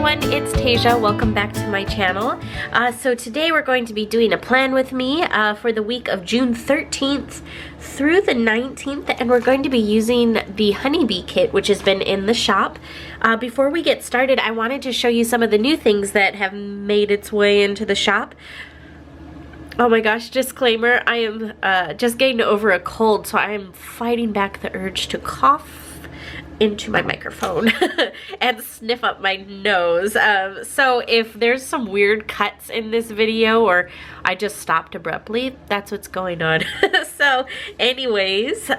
everyone, it's Tasia. Welcome back to my channel. So today we're going to be doing a plan with me for the week of June 13th through the 19th, and we're going to be using the honeybee kit, which has been in the shop. Before we get started, I wanted to show you some of the new things that have made its way into the shop. Oh my gosh, disclaimer, I am just getting over a cold, so I am fighting back the urge to cough into my microphone and sniff up my nose. So if there's some weird cuts in this video or I just stopped abruptly, that's what's going on. So anyways,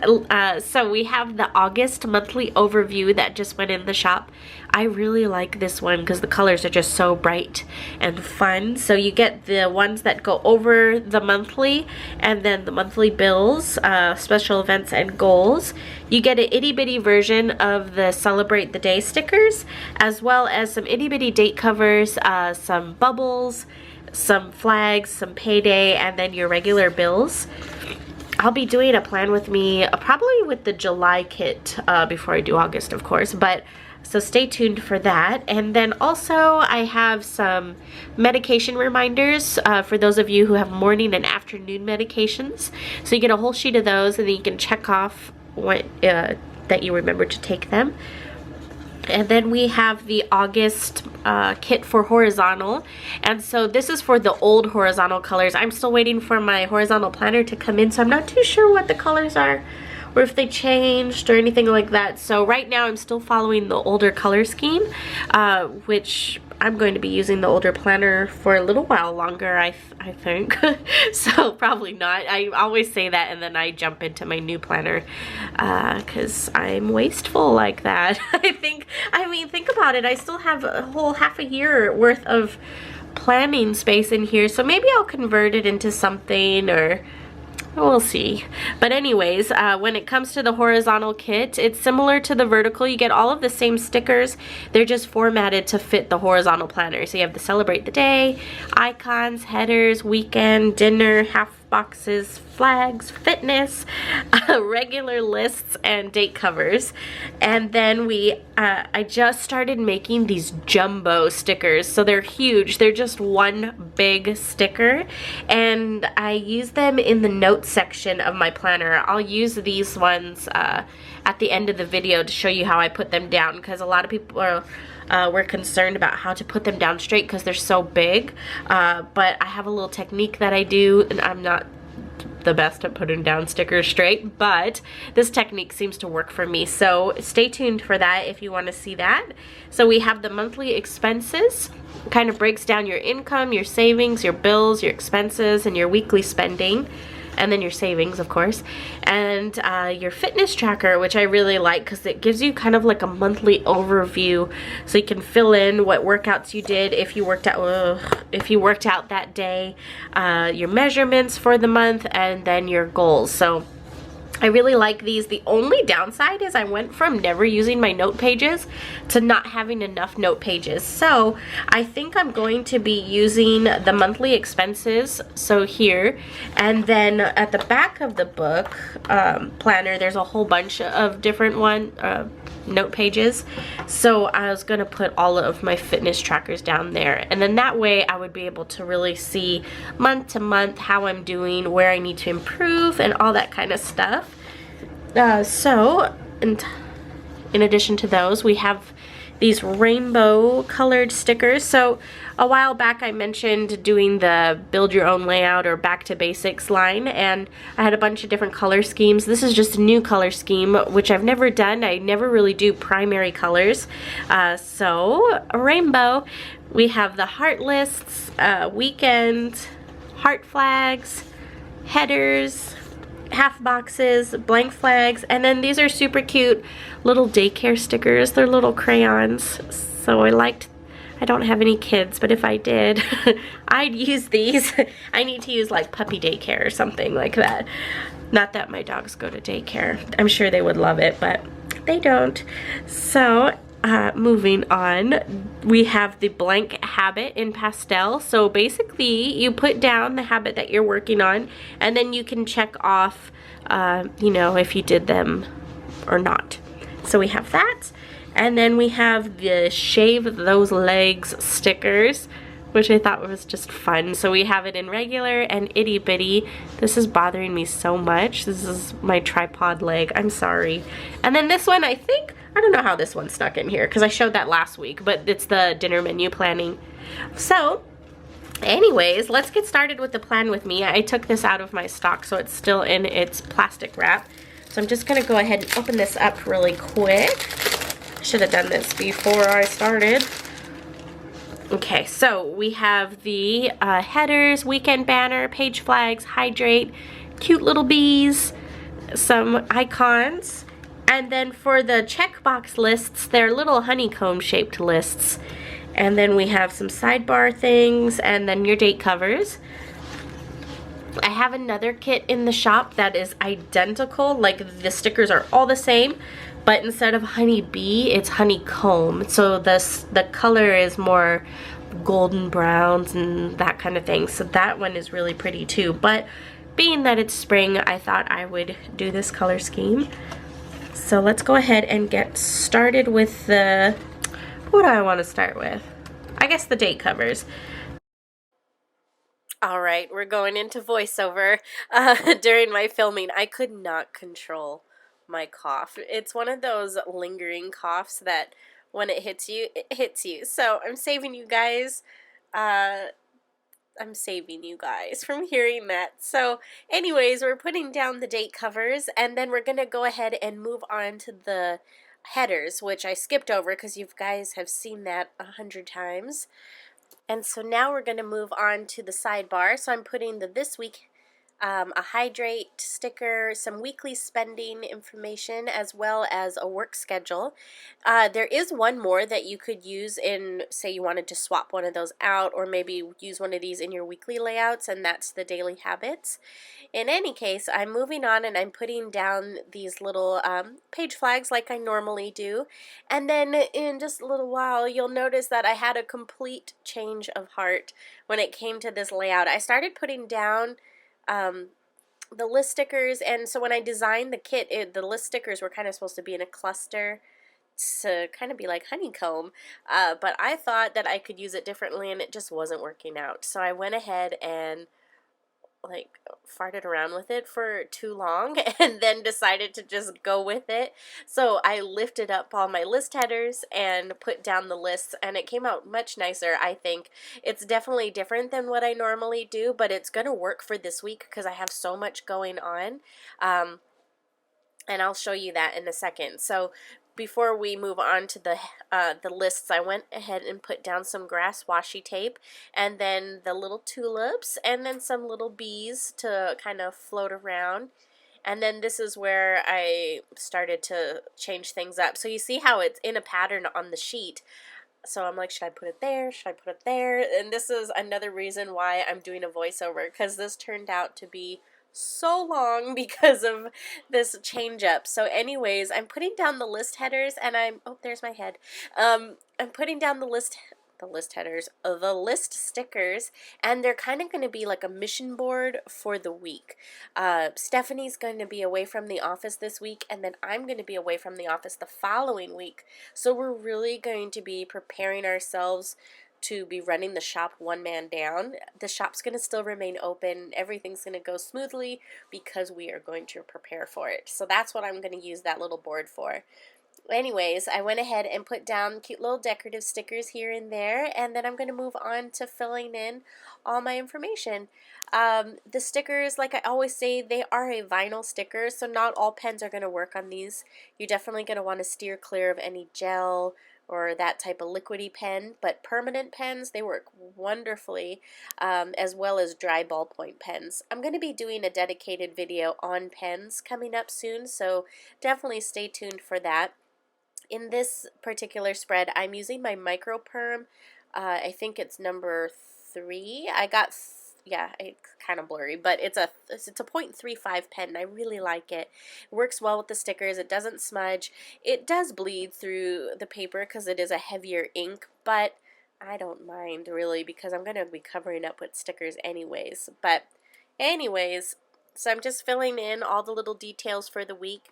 so we have the August monthly overview that just went in the shop. I really like this one because the colors are just so bright and fun. So you get the ones that go over the monthly, and then the monthly bills, special events and goals. You get an itty bitty version of the Celebrate the Day stickers, as well as some itty bitty date covers, some bubbles, some flags, some payday, and then your regular bills. I'll be doing a plan with me, probably with the July kit before I do August, of course, but so stay tuned for that. And then also I have some medication reminders for those of you who have morning and afternoon medications. So you get a whole sheet of those, and then you can check off what that you remember to take them. And then we have the August kit for horizontal, and so this is for the old horizontal colors. I'm still waiting for my horizontal planner to come in, so I'm not too sure what the colors are or if they changed or anything like that. So right now I'm still following the older color scheme, which I'm going to be using the older planner for a little while longer, I think. So probably not. I always say that and then I jump into my new planner because I'm wasteful like that. I mean, think about it. I still have a whole half a year worth of planning space in here, so maybe I'll convert it into something, or we'll see. But anyways, when it comes to the horizontal kit, it's similar to the vertical. You get all of the same stickers. They're just formatted to fit the horizontal planner. So you have the Celebrate the Day, icons, headers, weekend, dinner, half boxes, flags, fitness, regular lists, and date covers. And then I just started making these jumbo stickers. So they're huge. They're just one big sticker, and I use them in the notes section of my planner. I'll use these ones at the end of the video to show you how I put them down, because a lot of people were concerned about how to put them down straight because they're so big, but I have a little technique that I do, and I'm not the best at putting down stickers straight, but this technique seems to work for me. So stay tuned for that if you want to see that. So we have the monthly expenses. It kind of breaks down your income, your savings, your bills, your expenses, and your weekly spending, and then your savings, of course, and your fitness tracker, which I really like because it gives you kind of like a monthly overview, so you can fill in what workouts you did, if you worked out that day, your measurements for the month, and then your goals. So I really like these. The only downside is I went from never using my note pages to not having enough note pages. So I think I'm going to be using the monthly expenses, so here, and then at the back of the book planner, there's a whole bunch of different note pages. So I was gonna put all of my fitness trackers down there, and then that way I would be able to really see month to month how I'm doing, where I need to improve, and all that kind of stuff. So in addition to those, we have these rainbow colored stickers. So a while back I mentioned doing the build your own layout or back to basics line, and I had a bunch of different color schemes. This is just a new color scheme, which I've never done. I never really do primary colors. So a rainbow. We have the heart lists, weekend, heart flags, headers, half boxes, blank flags, and then these are super cute little daycare stickers. They're little crayons. So I don't have any kids, but if I did, I'd use these. I need to use like puppy daycare or something like that. Not that my dogs go to daycare. I'm sure they would love it, but they don't. So moving on, we have the blank habit in pastel. So basically you put down the habit that you're working on, and then you can check off you know, if you did them or not. So we have that. And then we have the Shave Those Legs stickers, which I thought was just fun. So we have it in regular and itty bitty. This is bothering me so much. This is my tripod leg. I'm sorry. And then this one, I don't know how this one stuck in here because I showed that last week, but it's the dinner menu planning. So anyways, let's get started with the plan with me. I took this out of my stock, so it's still in its plastic wrap. So I'm just gonna go ahead and open this up really quick. Should have done this before I started. Okay, so we have the headers, weekend banner, page flags, hydrate, cute little bees, some icons, and then for the checkbox lists, they're little honeycomb shaped lists. And then we have some sidebar things, and then your date covers. I have another kit in the shop that is identical, like the stickers are all the same, but instead of honeybee, it's honeycomb. So the color is more golden browns and that kind of thing. So that one is really pretty too. But being that it's spring, I thought I would do this color scheme. So let's go ahead and get started with the, what do I want to start with? I guess the date covers. All right, we're going into voiceover. During my filming, I could not control my cough. It's one of those lingering coughs that when it hits you, it hits you. So I'm saving you guys. I'm saving you guys from hearing that. So anyways, we're putting down the date covers, and then we're going to go ahead and move on to the headers, which I skipped over because you guys have seen that 100 times. And so now we're going to move on to the sidebar. So I'm putting the this week, a hydrate sticker, some weekly spending information, as well as a work schedule. There is one more that you could use in, say you wanted to swap one of those out, or maybe use one of these in your weekly layouts, and that's the daily habits. In any case, I'm moving on and I'm putting down these little page flags like I normally do. And then in just a little while, you'll notice that I had a complete change of heart when it came to this layout. I started putting down the list stickers, and so when I designed the kit, the list stickers were kind of supposed to be in a cluster to kind of be like honeycomb, but I thought that I could use it differently and it just wasn't working out. So I went ahead and like farted around with it for too long and then decided to just go with it. So I lifted up all my list headers and put down the lists, and it came out much nicer, I think. It's definitely different than what I normally do, but it's gonna work for this week because I have so much going on. And I'll show you that in a second. So before we move on to the lists, I went ahead and put down some grass washi tape, and then the little tulips, and then some little bees to kind of float around. And then this is where I started to change things up. So you see how it's in a pattern on the sheet. So I'm like, should I put it there? Should I put it there? And this is another reason why I'm doing a voiceover, because this turned out to be so long because of this change up. So anyways, I'm putting down the list headers, and oh, there's my head. I'm putting down the list headers, the list stickers, and they're kind of going to be like a mission board for the week. Stephanie's going to be away from the office this week, and then I'm going to be away from the office the following week. So we're really going to be preparing ourselves to be running the shop one man down. The shop's going to still remain open. Everything's going to go smoothly because we are going to prepare for it. So that's what I'm going to use that little board for. Anyways, I went ahead and put down cute little decorative stickers here and there, and then I'm going to move on to filling in all my information. The stickers, like I always say, they are a vinyl sticker, so not all pens are going to work on these. You're definitely going to want to steer clear of any gel or that type of liquidy pen, but permanent pens, they work wonderfully, as well as dry ballpoint pens. I'm going to be doing a dedicated video on pens coming up soon, so definitely stay tuned for that. In this particular spread, I'm using my micro perm. I think it's number 3. I got, yeah, it's kind of blurry, but it's a 0.35 pen. I really like it. It works well with the stickers. It doesn't smudge. It does bleed through the paper because it is a heavier ink, but I don't mind really because I'm going to be covering up with stickers anyways. But anyways, so I'm just filling in all the little details for the week.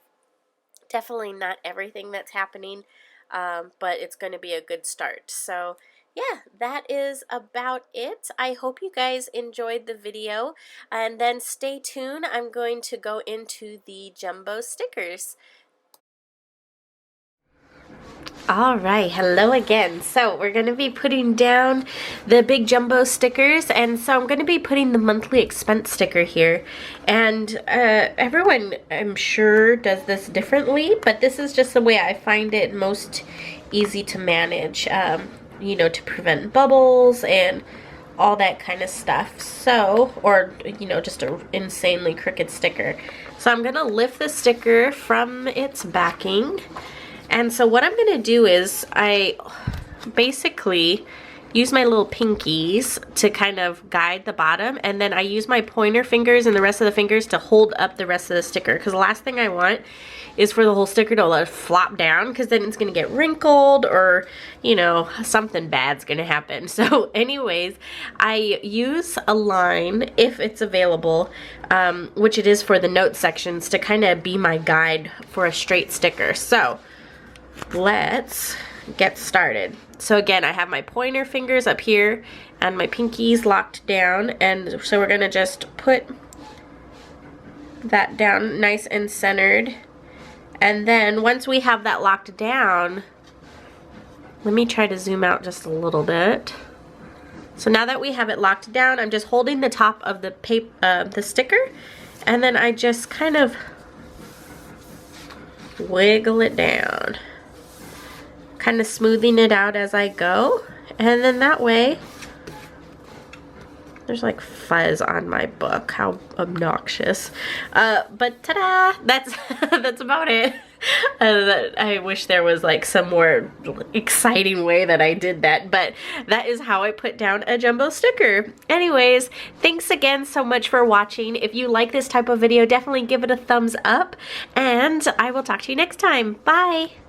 Definitely not everything that's happening. but it's going to be a good start. So yeah, that is about it. I hope you guys enjoyed the video, and then stay tuned. I'm going to go into the jumbo stickers. All right, hello again. So we're going to be putting down the big jumbo stickers, and so I'm going to be putting the monthly expense sticker here. And everyone, I'm sure, does this differently, but this is just the way I find it most easy to manage, you know, to prevent bubbles and all that kind of stuff. So, or, you know, just an insanely crooked sticker. So I'm going to lift the sticker from its backing. And so what I'm going to do is I basically use my little pinkies to kind of guide the bottom, and then I use my pointer fingers and the rest of the fingers to hold up the rest of the sticker, because the last thing I want is for the whole sticker to let flop down, because then it's going to get wrinkled or, you know, something bad's going to happen. So anyways, I use a line, if it's available, which it is for the note sections, to kind of be my guide for a straight sticker. So let's get started. So again, I have my pointer fingers up here and my pinkies locked down, and so we're gonna just put that down nice and centered. And then once we have that locked down, let me try to zoom out just a little bit. So now that we have it locked down, I'm just holding the top of the the sticker, and then I just kind of wiggle it down, kind of smoothing it out as I go. And then that way, there's like fuzz on my book, how obnoxious. But ta-da, that's about it. I wish there was like some more exciting way that I did that, but that is how I put down a jumbo sticker. Anyways, thanks again so much for watching. If you like this type of video, definitely give it a thumbs up, and I will talk to you next time. Bye!